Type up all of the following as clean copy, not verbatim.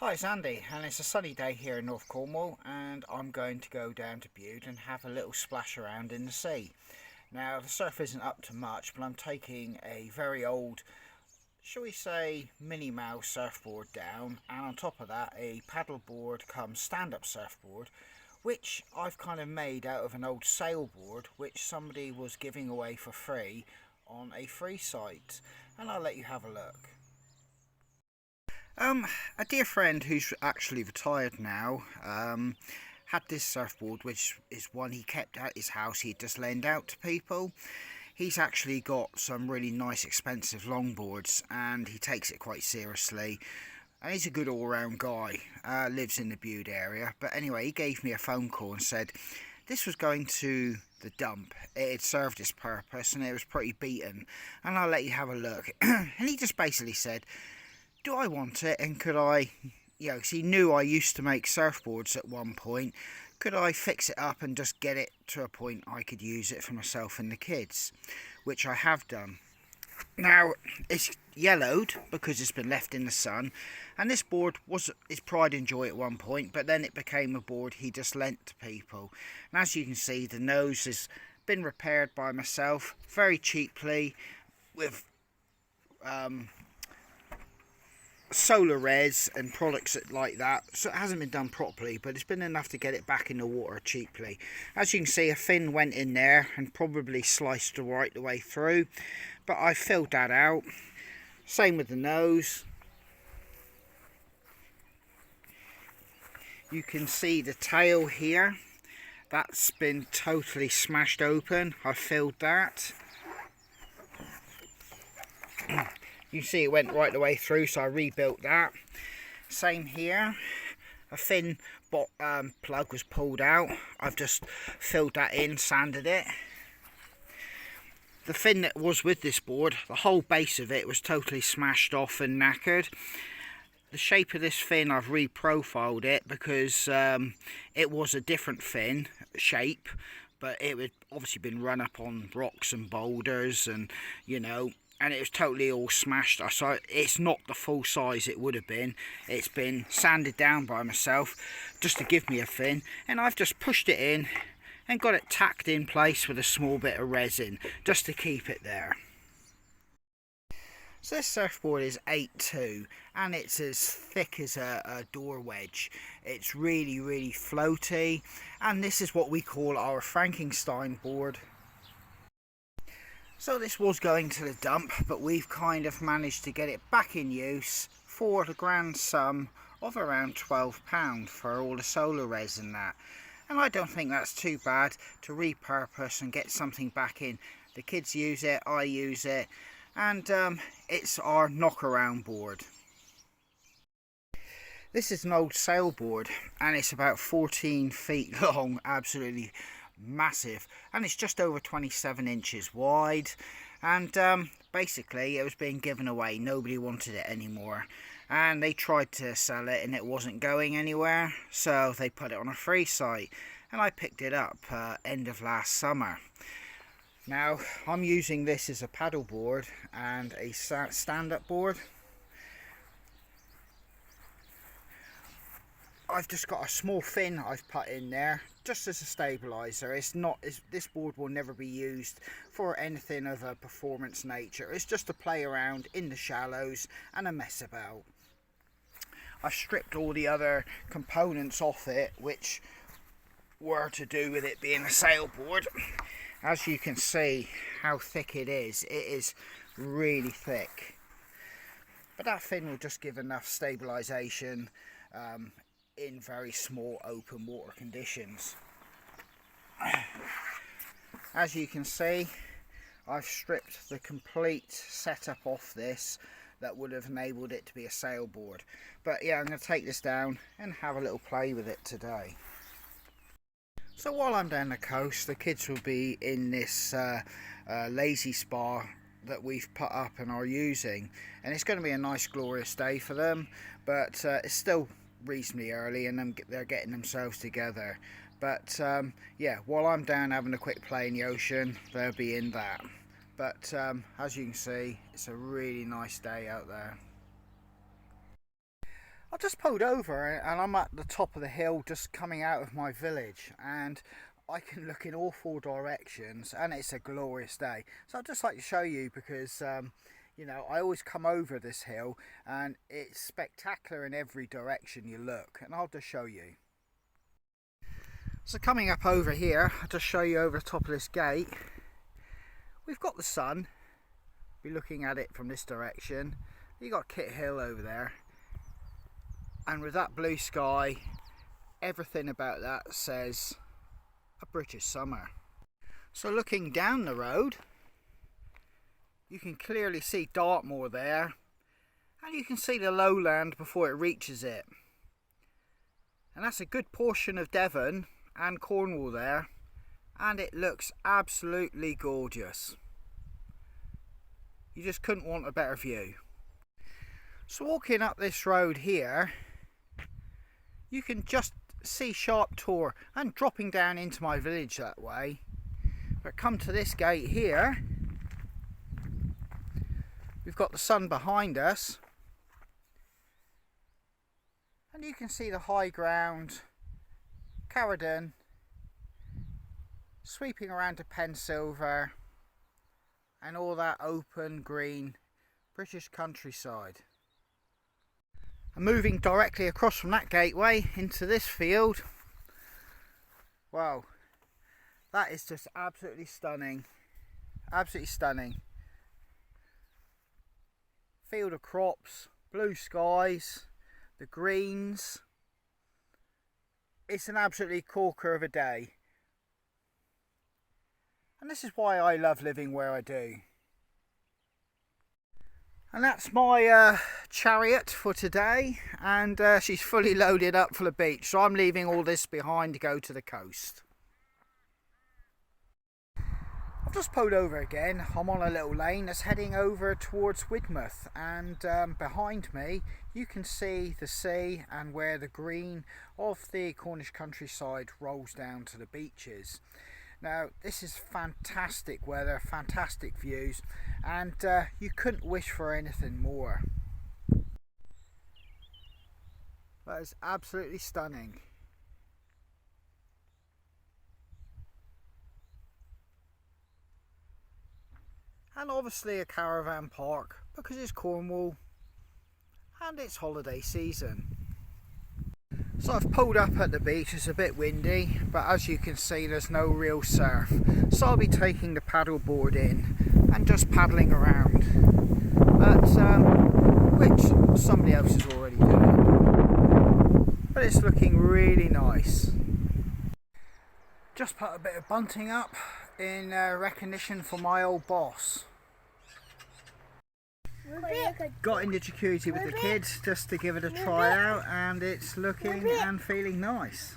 Hi, it's Andy, and it's a sunny day here in North Cornwall, and I'm going to go down to Bude and have a little splash around in the sea. Now, the surf isn't up to much, but I'm taking a very old, shall we say, Widemouth surfboard down, and on top of that, a paddleboard come stand-up surfboard, which I've kind of made out of an old sailboard, which somebody was giving away for free on a free site, and I'll let you have a look. A dear friend who's actually retired now had this surfboard, which is one he kept at his house. He'd just lend out to people. He's actually got some really nice expensive longboards and he takes it quite seriously. And he's a good all-round guy, lives in the Bude area. But anyway, he gave me a phone call and said this was going to the dump. It had served its purpose and it was pretty beaten. And I'll let you have a look. And he just basically said, do I want it, and could I, because he knew I used to make surfboards at one point, could I fix it up and just get it to a point I could use it for myself and the kids, which I have done. Now, it's yellowed because it's been left in the sun, and this board was his pride and joy at one point, but then it became a board he just lent to people. And as you can see, the nose has been repaired by myself very cheaply with solar res and products like that, so it hasn't been done properly, but it's been enough to get it back in the water cheaply. As you can see, a fin went in there and probably sliced right the way through, but I filled that out. Same with the nose. You can see the tail here, that's been totally smashed open. I filled that. You see it went right the way through, so I rebuilt that. Same here. A fin plug was pulled out. I've just filled that in, sanded it. The fin that was with this board, the whole base of it was totally smashed off and knackered. The shape of this fin, I've reprofiled it because it was a different fin shape, but it had obviously been run up on rocks and boulders and, and it was totally all smashed. So it's not the full size it would have been. It's been sanded down by myself just to give me a fin, and I've just pushed it in and got it tacked in place with a small bit of resin just to keep it there. So this surfboard is 8'2", and it's as thick as a door wedge. It's really floaty, and this is what we call our Frankenstein board. So this was going to the dump, but we've kind of managed to get it back in use for the grand sum of around £12 for all the solar res and that. And I don't think that's too bad to repurpose and get something back in. The kids use it, I use it, and it's our knock-around board. This is an old sailboard and it's about 14 feet long, absolutely massive, and it's just over 27 inches wide, and basically it was being given away. Nobody wanted it anymore, and they tried to sell it and it wasn't going anywhere, so they put it on a free site, and I picked it up end of last summer. Now I'm using this as a paddle board and a stand-up board. I've just got a small fin I've put in there just as a stabiliser. This board will never be used for anything of a performance nature. It's just to play around in the shallows and a mess about. I've stripped all the other components off it which were to do with it being a sailboard. As you can see how thick it is really thick. But that fin will just give enough stabilisation in very small open water conditions. As you can see, I've stripped the complete setup off this that would have enabled it to be a sailboard. But yeah, I'm going to take this down and have a little play with it today. So while I'm down the coast, the kids will be in this lazy spa that we've put up and are using, and it's going to be a nice glorious day for them, but it's still reasonably early and they're getting themselves together. But yeah, while I'm down having a quick play in the ocean, they'll be in that. But as you can see, it's a really nice day out there. I just pulled over and I'm at the top of the hill just coming out of my village, and I can look in all four directions and it's a glorious day. So I'd just like to show you because you know, I always come over this hill and it's spectacular in every direction you look, and I'll just show you. So coming up over here, I'll just show you over the top of this gate. We've got the sun, be looking at it from this direction. You got Kit Hill over there, and with that blue sky, everything about that says a British summer. So looking down the road, you can clearly see Dartmoor there, and you can see the lowland before it reaches it, and that's a good portion of Devon and Cornwall there, and it looks absolutely gorgeous. You just couldn't want a better view. So walking up this road here, you can just see Sharp Tor and dropping down into my village that way. But come to this gate here, we've got the sun behind us, and you can see the high ground, Caradon, sweeping around to Pensilver, and all that open green British countryside. And moving directly across from that gateway into this field, wow, that is just absolutely stunning, absolutely stunning. Field of crops, blue skies, the greens. It's an absolutely corker of a day, and this is why I love living where I do. And that's my chariot for today, and she's fully loaded up for the beach, so I'm leaving all this behind to go to the coast. I've just pulled over again. I'm on a little lane that's heading over towards Widemouth, and behind me you can see the sea and where the green of the Cornish countryside rolls down to the beaches. Now this is fantastic weather, fantastic views, and you couldn't wish for anything more. That is absolutely stunning. And obviously a caravan park because it's Cornwall and it's holiday season. So I've pulled up at the beach. It's a bit windy, but as you can see there's no real surf, so I'll be taking the paddle board in and just paddling around, but which somebody else is already doing, but it's looking really nice. Just put a bit of bunting up in recognition for my old boss. Got in the jacuzzi with the kids just to give it a try out, and it's looking and feeling nice.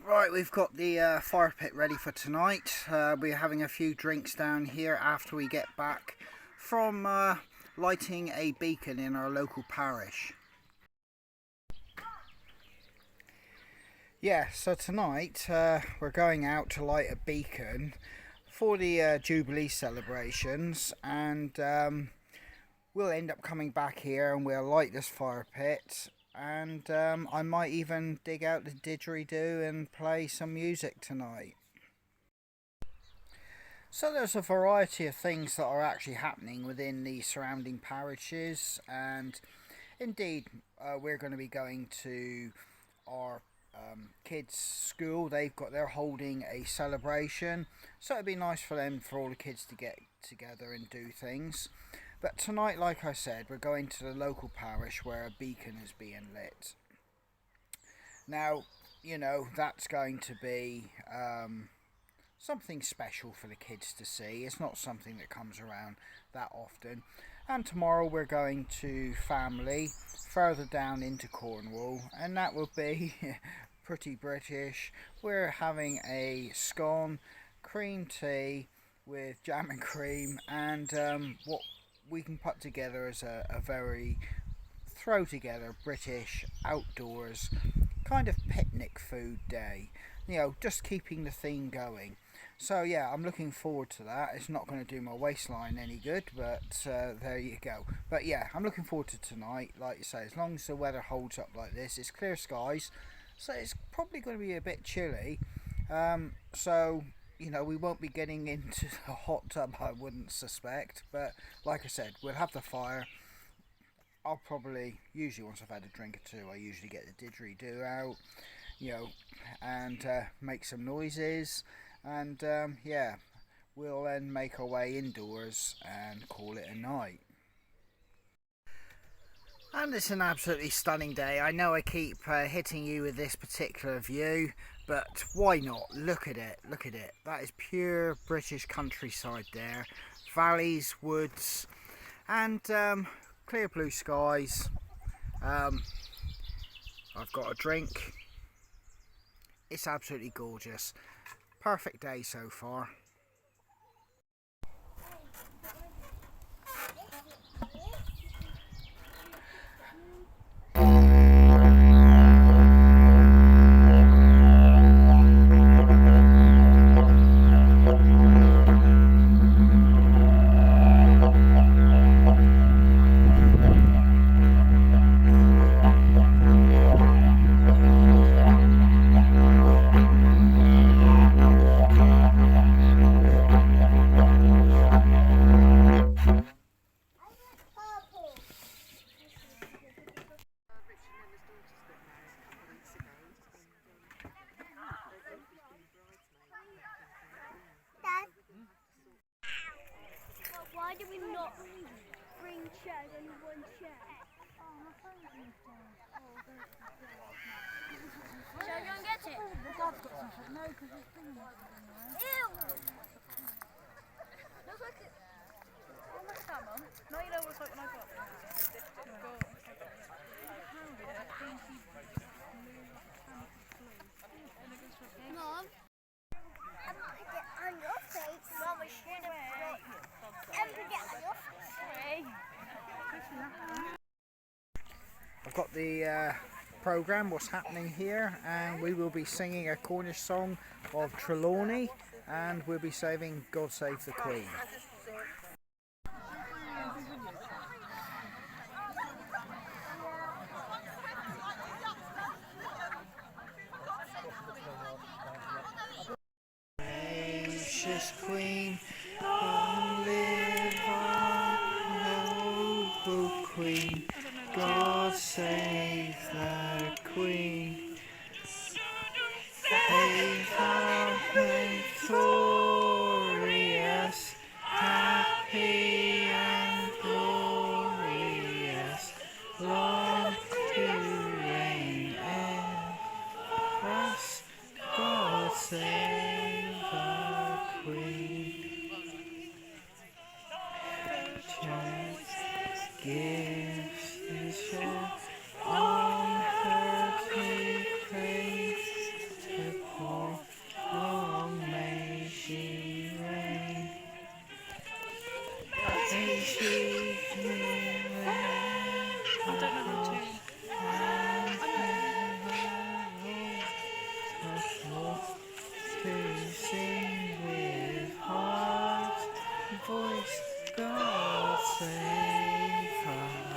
Right, we've got the fire pit ready for tonight. We're having a few drinks down here after we get back from lighting a beacon in our local parish. Yeah, so tonight we're going out to light a beacon for the Jubilee celebrations, and we'll end up coming back here and we'll light this fire pit. And I might even dig out the didgeridoo and play some music tonight. So there's a variety of things that are actually happening within the surrounding parishes, and indeed we're going to be going to our kids' school. They're holding a celebration, so it'd be nice for them, for all the kids to get together and do things. But tonight, like I said, we're going to the local parish where a beacon is being lit. Now, you know, that's going to be something special for the kids to see. It's not something that comes around that often. And tomorrow we're going to family further down into Cornwall, and that will be pretty British. We're having a scone, cream tea with jam and cream, and what we can put together as a very throw together British outdoors kind of picnic food day. You know, just keeping the theme going. So yeah, I'm looking forward to that. It's not going to do my waistline any good, but there you go. But yeah, I'm looking forward to tonight. Like you say, as long as the weather holds up like this, it's clear skies, so it's probably going to be a bit chilly. So you know, we won't be getting into the hot tub, I wouldn't suspect. But like I said, we'll have the fire. I'll probably, usually once I've had a drink or two, I usually get the didgeridoo out, you know, and make some noises. And yeah, we'll then make our way indoors and call it a night. And it's an absolutely stunning day. I know I keep hitting you with this particular view, but why not? Look at it, look at it. That is pure British countryside there. Valleys, woods, and clear blue skies. I've got a drink. It's absolutely gorgeous. Perfect day so far. Why do we not bring chairs, only one chair? Shall I go and get it? The dad's got something. No, because it's been Ew! Looks like it. Oh, what's that, Mum? Now you know what it's like when I got it. Mum? I put it on your face. Mum, we should have I've got the programme, what's happening here, and we will be singing a Cornish song of Trelawney, and we'll be saving God Save the Queen. Gracious Queen, long live our noble Queen. God save the Queen. Save our victorious, happy and glorious, long to reign ever us. God save the Queen. Just gifts and share on her to praise to pour. Long may she reign. May she live and to sing with heart and voice. God save her.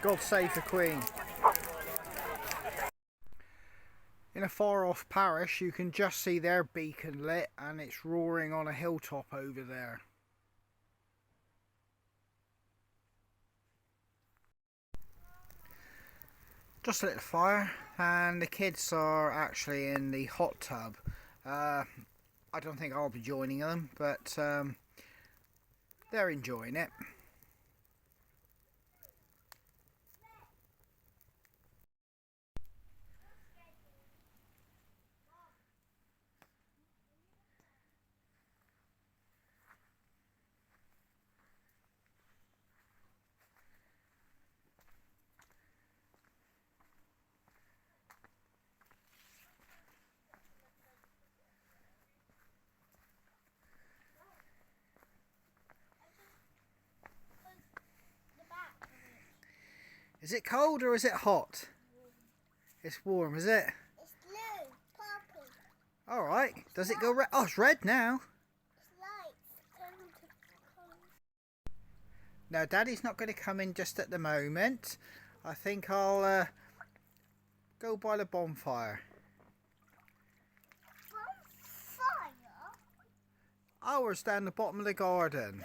God save the Queen. In a far off parish you can just see their beacon lit and it's roaring on a hilltop over there. Just lit the fire and the kids are actually in the hot tub. I don't think I'll be joining them, but they're enjoying it. Is it cold or is it hot? It's warm, is it? It's blue, purple. Alright, does it go red? Oh, it's red now. It's light. Now, Daddy's not going to come in just at the moment. I think I'll go by the bonfire. Bonfire? Ours down the bottom of the garden.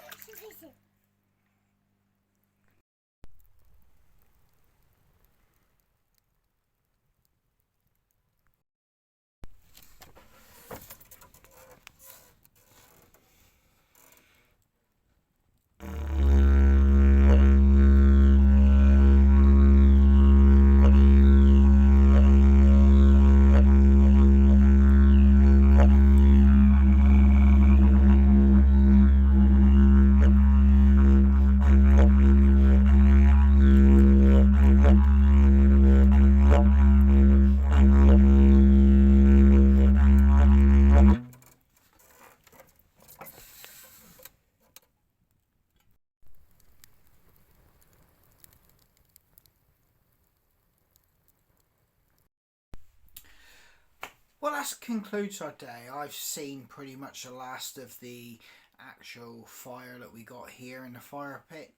Well, that concludes our day. I've seen pretty much the last of the actual fire that we got here in the fire pit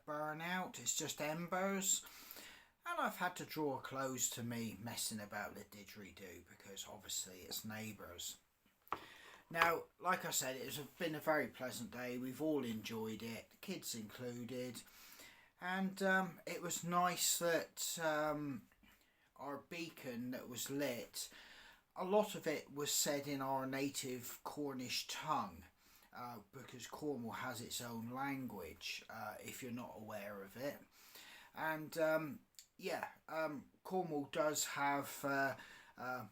burn out. It's just embers. And I've had to draw a close to me messing about the didgeridoo because obviously it's neighbours. Now, like I said, it's been a very pleasant day. We've all enjoyed it, kids included. And it was nice that our beacon that was lit, a lot of it was said in our native Cornish tongue, because Cornwall has its own language, if you're not aware of it. And Cornwall does have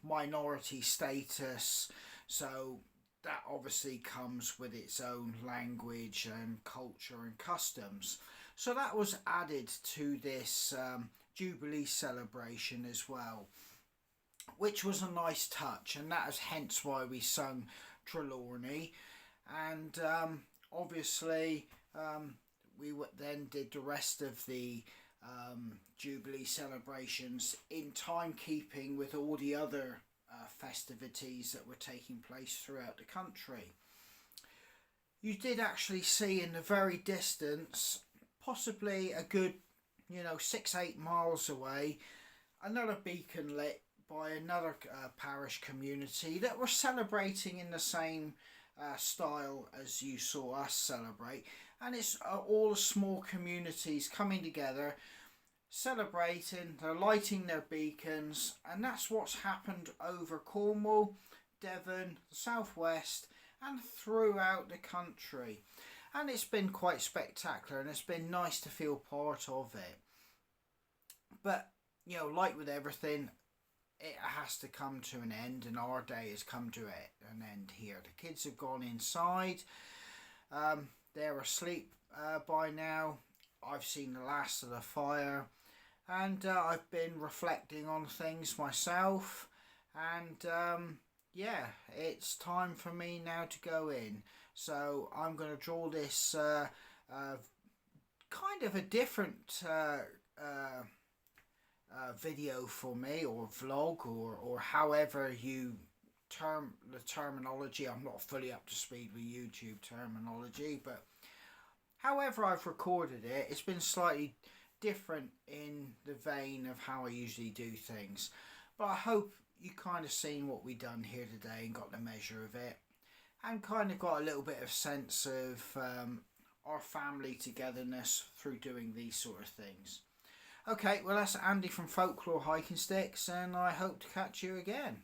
minority status, so that obviously comes with its own language and culture and customs. So that was added to this Jubilee celebration as well, which was a nice touch, and that is hence why we sung Trelawney. And obviously we then did the rest of the Jubilee celebrations in timekeeping with all the other festivities that were taking place throughout the country. You did actually see in the very distance, possibly a good 6-8 miles away, another beacon lit by another parish community that were celebrating in the same style as you saw us celebrate, and it's all the small communities coming together, celebrating. They're lighting their beacons, and that's what's happened over Cornwall, Devon, the southwest, and throughout the country. And it's been quite spectacular, and it's been nice to feel part of it. But you know, like with everything, it has to come to an end, and our day has come to an end here. The kids have gone inside. They're asleep by now. I've seen the last of the fire, and I've been reflecting on things myself, and yeah, it's time for me now to go in. So I'm going to draw this kind of a different video for me, or vlog, or however you term the terminology. I'm not fully up to speed with YouTube terminology, but however I've recorded it, it's been slightly different in the vein of how I usually do things. But I hope you kind of seen what we done here today and got the measure of it, and kind of got a little bit of sense of our family togetherness through doing these sort of things. Okay, well, that's Andy from Folklore Hiking Sticks, and I hope to catch you again.